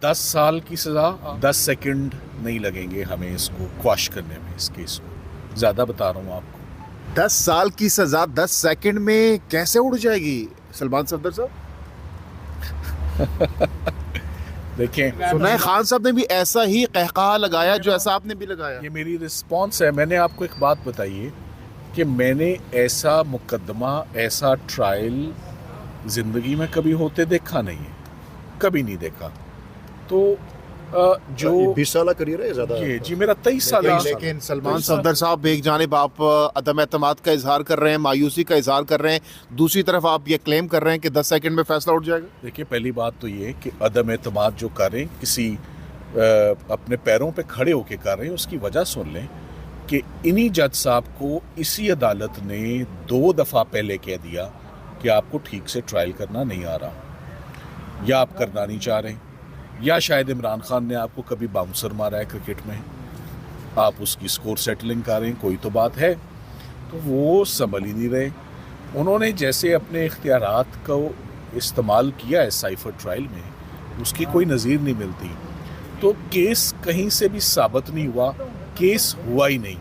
10 साल की सज़ा, 10 सेकंड नहीं लगेंगे हमें इसको क्वाश करने में, इस केस को। ज़्यादा बता रहा हूँ आपको। 10 साल की सजा 10 सेकंड में कैसे उड़ जाएगी सलमान सफदर साहब? देखें, सुना है खान साहब ने भी ऐसा ही कहकहा लगाया जो ऐसा आपने भी लगाया। ये मेरी रिस्पॉन्स है। मैंने आपको एक बात बताई है कि मैंने ऐसा मुकदमा, ऐसा ट्रायल ज़िंदगी में कभी होते देखा नहीं है, कभी नहीं देखा। तो जो 20 साल करियर है ज़्यादा। जी मेरा 23 साल। लेकिन सलमान सफदर साहब एक जानिब आप अदम एतमाद का इजहार कर रहे हैं, मायूसी का इजहार कर रहे हैं, दूसरी तरफ आप ये क्लेम कर रहे हैं कि 10 सेकंड में फैसला उठ जाएगा। देखिए, पहली बात तो ये कि अदम एतमाद जो कर रहे हैं, किसी अपने पैरों पे खड़े होके कर रहे हैं, उसकी वजह सुन लें कि इन्हीं जज साहब को इसी अदालत ने 2 दफ़ा पहले कह दिया कि आपको ठीक से ट्रायल करना नहीं आ रहा, या आप करना नहीं चाह रहे, या शायद इमरान खान ने आपको कभी बाउंसर मारा है क्रिकेट में, आप उसकी स्कोर सेटलिंग कर रहे हैं, कोई तो बात है। तो वो संभल ही नहीं रहे। उन्होंने जैसे अपने इख्तियारात को इस्तेमाल किया है साइफर ट्रायल में, उसकी कोई नज़ीर नहीं मिलती। तो केस कहीं से भी साबित नहीं हुआ, केस हुआ ही नहीं।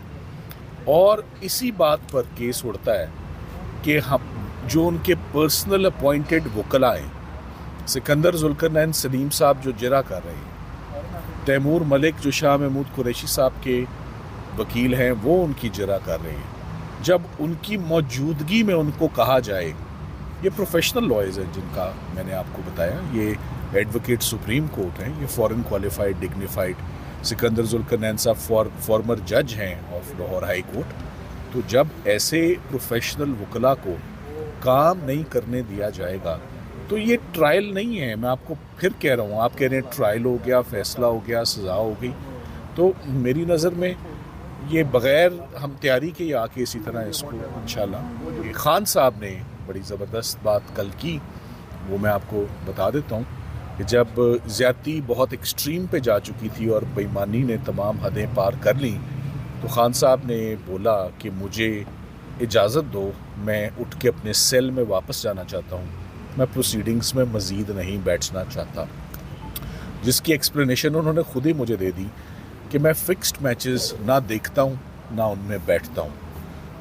और इसी बात पर केस उड़ता है कि हम जो उनके पर्सनल अपॉइंटेड वकला हैं, सिकंदर जुल्करनैन सलीम साहब जो जरा कर रहे हैं, तैमूर मलिक जो शाह महमूद कुरैशी साहब के वकील हैं, वो उनकी जरा कर रहे हैं। जब उनकी मौजूदगी में उनको कहा जाए, ये प्रोफेशनल लॉयर्स हैं जिनका मैंने आपको बताया, ये एडवोकेट सुप्रीम कोर्ट हैं, ये foreign qualified dignified. Sikandar Zulqarnain साहब फॉर्मर जज हैं ऑफ लाहौर हाई कोर्ट। तो जब ऐसे प्रोफेशनल वकला को काम नहीं करने दिया जाएगा, तो ये ट्रायल नहीं है। मैं आपको फिर कह रहा हूँ, आप कह रहे हैं ट्रायल हो गया, फैसला हो गया, सज़ा हो गई। तो मेरी नज़र में ये बग़ैर हम तैयारी के ही आके इसी तरह इसको इंशाल्लाह। खान साहब ने बड़ी ज़बरदस्त बात कल की, वो मैं आपको बता देता हूँ कि जब ज़्यादती बहुत एक्सट्रीम पे जा चुकी थी और बेईमानी ने तमाम हदें पार कर ली, तो खान साहब ने बोला कि मुझे इजाज़त दो, मैं उठ के अपने सेल में वापस जाना चाहता हूँ, मैं प्रोसीडिंग्स में मज़ीद नहीं बैठना चाहता। जिसकी एक्सप्लेनेशन उन्होंने खुद ही मुझे दे दी कि मैं फ़िक्स्ड मैचेस ना देखता हूँ ना उनमें बैठता हूँ,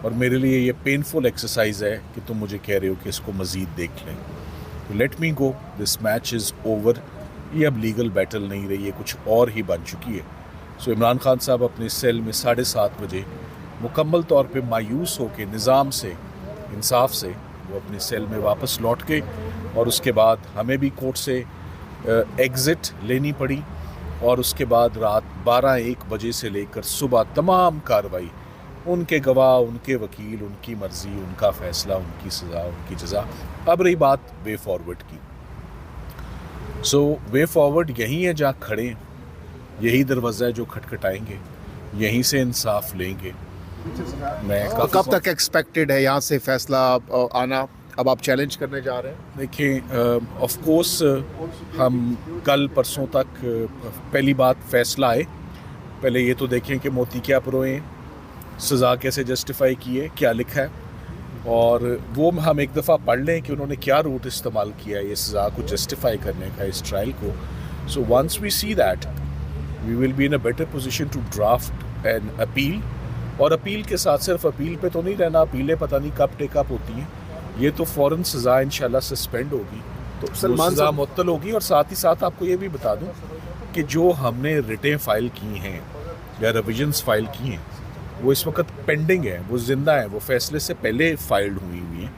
और मेरे लिए ये पेनफुल एक्सरसाइज है कि तुम मुझे कह रहे हो कि इसको मज़ीद देख लें। तो let me go, this match is over. ये अब लीगल बैटल नहीं रही, ये कुछ और ही बन चुकी है। सो इमरान खान साहब अपने सेल में 7:30 बजे मुकम्मल तौर पे मायूस होकर निज़ाम से, इंसाफ से वो अपने सेल में वापस लौट गए। और उसके बाद हमें भी कोर्ट से एग्ज़िट लेनी पड़ी, और उसके बाद रात 12-1 बजे से लेकर सुबह तमाम कार्रवाई, उनके गवाह, उनके वकील, उनकी मर्ज़ी, उनका फ़ैसला, उनकी सज़ा, उनकी जज़ा। अब रही बात वे फॉरवर्ड की। सो वे फॉरवर्ड यही है जहाँ खड़े हैं, यही दरवाज़ा है जो खटखटाएंगे, यहीं से इंसाफ लेंगे। मैं तो कब तक एक्सपेक्टेड है यहाँ से फैसला आना? अब आप चैलेंज करने जा रहे हैं? देखिए, ऑफ कोर्स हम कल परसों तक पहली बात फैसला आए, पहले ये तो देखें कि मोती क्या परोए, सज़ा कैसे जस्टिफाई की है, क्या लिखा है, और वो हम एक दफ़ा पढ़ लें कि उन्होंने क्या रूट इस्तेमाल किया है ये सज़ा को जस्टिफाई करने का, इस ट्रायल को। So once we see that, we will be in a better position to draft an appeal. और अपील के साथ सिर्फ अपील पे तो नहीं रहना, अपीलें पता नहीं कब टेकअप होती हैं, ये तो फ़ौरन सज़ा इंशाल्लाह सस्पेंड होगी, तो सज़ा मुअत्तल होगी। और साथ ही साथ आपको ये भी बता दूं कि जो हमने रिटें फ़ाइल की हैं या रिविजन्स फ़ाइल की हैं, वो इस वक्त पेंडिंग है, वो ज़िंदा है, वो फ़ैसले से पहले फ़ाइल्ड हुई हैं,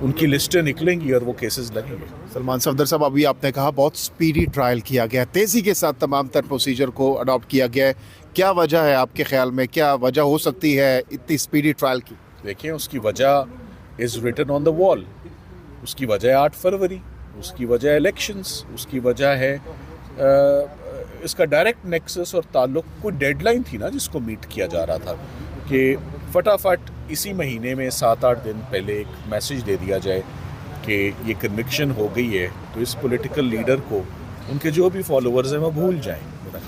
उनकी लिस्टें निकलेंगी और वो केसेस लगेंगे। सलमान सफदर साहब, अभी आपने कहा बहुत स्पीडी ट्रायल किया गया, तेज़ी के साथ तमाम तर प्रोसीजर को अडॉप्ट किया गया है, क्या वजह है आपके ख्याल में, क्या वजह हो सकती है इतनी स्पीडी ट्रायल की? देखिए, उसकी वजह is written on the wall. उसकी वजह है 8 फरवरी, उसकी वजह है इलेक्शंस, उसकी वजह है इसका डायरेक्ट नेक्सस और ताल्लुक, कोई डेडलाइन थी ना जिसको मीट किया जा रहा था कि फटाफट इसी महीने में 7-8 दिन पहले एक मैसेज दे दिया जाए कि ये कन्विक्शन हो गई है, तो इस पॉलिटिकल लीडर को, उनके जो भी फॉलोअर्स हैं, वो भूल जाएं।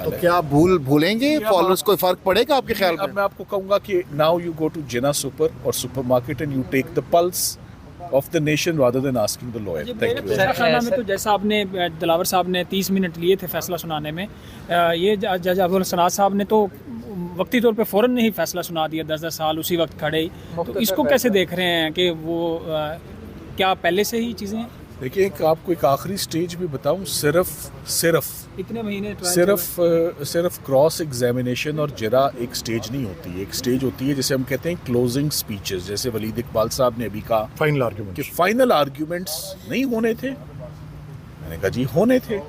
तो क्या भूलेंगे फॉलोअर्स? कोई फ़र्क पड़ेगा आपके ख्याल में? अब मैं आपको कहूँगा कि नाउ यू गो टू जिना सुपर और supermarket and you take the pulse of the nation rather than asking the lawyer. Thank you. फैसला खाना में तो जैसा आपने दिलावर साहब ने 30 मिनट लिए थे फैसला सुनाने में, ये जज अब्दुल सनाद साहब ने तो वक्ती तौर पे फ़ौरन नहीं फैसला सुना दिया, 10-10 साल उसी वक्त खड़े ही। तो इसको कैसे देख रहे हैं कि वो क्या पहले से ही चीज़ें? देखिए, आपको एक आखिरी स्टेज भी बताऊं, सिर्फ इतने महीने सिर्फ क्रॉस एग्जामिनेशन और जरा एक स्टेज नहीं होती है। एक स्टेज होती है जिसे हम कहते हैं क्लोजिंग स्पीचेस, जैसे वलीद इकबाल साहब ने अभी कहा फाइनल आर्गुमेंट कि फाइनल आर्ग्यूमेंट्स नहीं होने थे। मैंने कहा जी होने थे।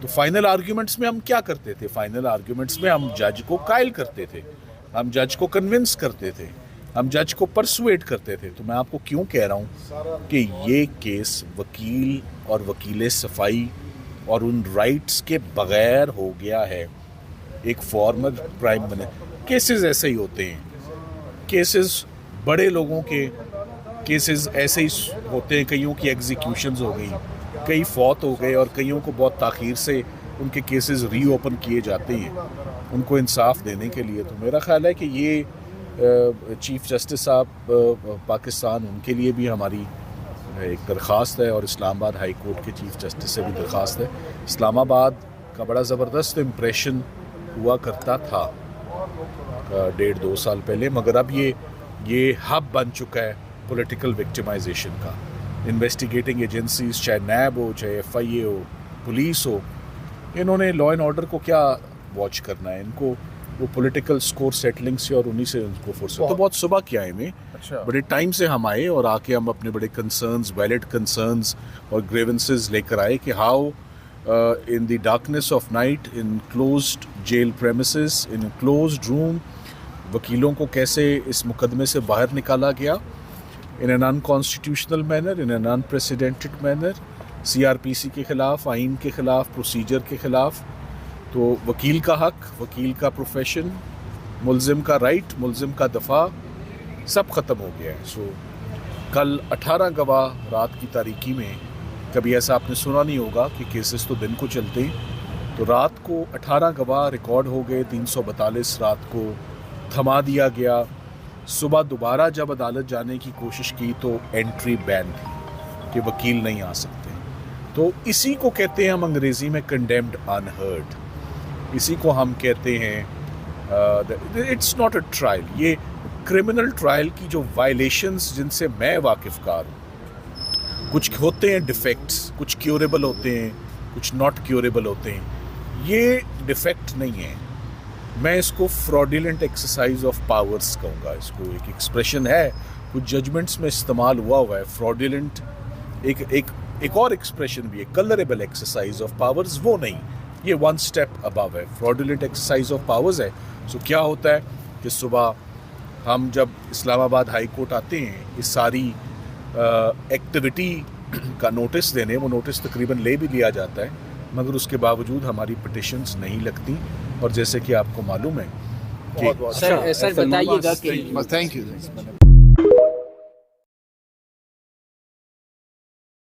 तो फाइनल आर्ग्यूमेंट्स में हम क्या करते थे? फाइनल आर्ग्यूमेंट्स में हम जज को कायल करते थे, हम जज को कन्विंस करते थे, हम जज को परसुएट करते थे। तो मैं आपको क्यों कह रहा हूँ कि ये केस वकील और वकील सफाई और उन राइट्स के बगैर हो गया है। एक फॉर्मर प्राइम मिनिस्टर, केसेस ऐसे ही होते हैं, केसेस बड़े लोगों के केसेस ऐसे ही होते हैं। कईयों की एग्जीक्यूशंस हो गई, कई फौत हो गए और कईयों को बहुत ताख़ीर से उनके केसेस रीओपन किए जाते हैं उनको इंसाफ देने के लिए। तो मेरा ख्याल है कि ये चीफ़ जस्टिस साहब पाकिस्तान, उनके लिए भी हमारी एक दरख्वास्त है और इस्लामाबाद हाई कोर्ट के चीफ़ जस्टिस से भी दरख्वास्त है। इस्लामाबाद का बड़ा ज़बरदस्त इम्प्रेशन हुआ करता था 1.5-2 साल पहले, मगर अब ये हब बन चुका है पॉलिटिकल विक्टिमाइजेशन का। इन्वेस्टिगेटिंग एजेंसीज, चाहे नैब हो, चाहे FIA हो, पुलिस हो, इन्होंने लॉ एंड ऑर्डर को क्या वॉच करना है? इनको वो पॉलिटिकल स्कोर सेटलिंग से और उन्हीं से उनको फुर्सत। तो बहुत सुबह किया है में, बड़े टाइम से हम आए और आके हम अपने बड़े कंसर्न्स, वैलिड कंसर्न्स और ग्रीवेंसेस लेकर आए कि how in the darkness of night, in closed jail premises, in closed room, वकीलों को कैसे इस मुकदमे से बाहर निकाला गया in an unconstitutional manner, in an unprecedented manner, CRPC के ख़िलाफ़, आइन के ख़िलाफ़, प्रोसीजर के ख़िलाफ़। तो वकील का हक, वकील का प्रोफेशन, मुल्ज़िम का राइट, मुल्ज़िम का दफ़ा, सब ख़त्म हो गया है। सो कल 18 गवाह रात की तारीकी में, कभी ऐसा आपने सुना नहीं होगा कि केसेस तो दिन को चलते हैं, तो रात को 18 गवाह रिकॉर्ड हो गए। 342 रात को थमा दिया गया। सुबह दोबारा जब अदालत जाने की कोशिश की तो एंट्री बैन थी कि वकील नहीं आ सकते। तो इसी को कहते हैं हम अंग्रेज़ी में कंडेम्ड अनहर्ड। इसी को हम कहते हैं इट्स नॉट अ ट्रायल। ये क्रिमिनल ट्रायल की जो वायलेशंस जिनसे मैं वाकिफ़कार हूँ, कुछ होते हैं डिफेक्ट्स, कुछ क्योरेबल होते हैं, कुछ नॉट क्योरेबल होते हैं। ये डिफेक्ट नहीं है, मैं इसको फ्रॉडुलेंट एक्सरसाइज ऑफ पावर्स कहूँगा। इसको एक एक्सप्रेशन है, कुछ जजमेंट्स में इस्तेमाल हुआ है फ्रॉडुलेंट। एक और एक्सप्रेशन भी है, कलरेबल एक्सरसाइज ऑफ पावर्स, वो नहीं, ये वन स्टेप अबव है। फ्रॉडुलेंट एक्सरसाइज ऑफ पावर्स है। सो क्या होता है कि सुबह हम जब इस्लामाबाद हाई कोर्ट आते हैं, इस सारी एक्टिविटी का नोटिस देने, वो नोटिस तकरीबन ले भी लिया जाता है, मगर उसके बावजूद हमारी पिटिशंस नहीं लगती। और जैसे कि आपको मालूम है कि सर बताइएगा कि थैंक यू।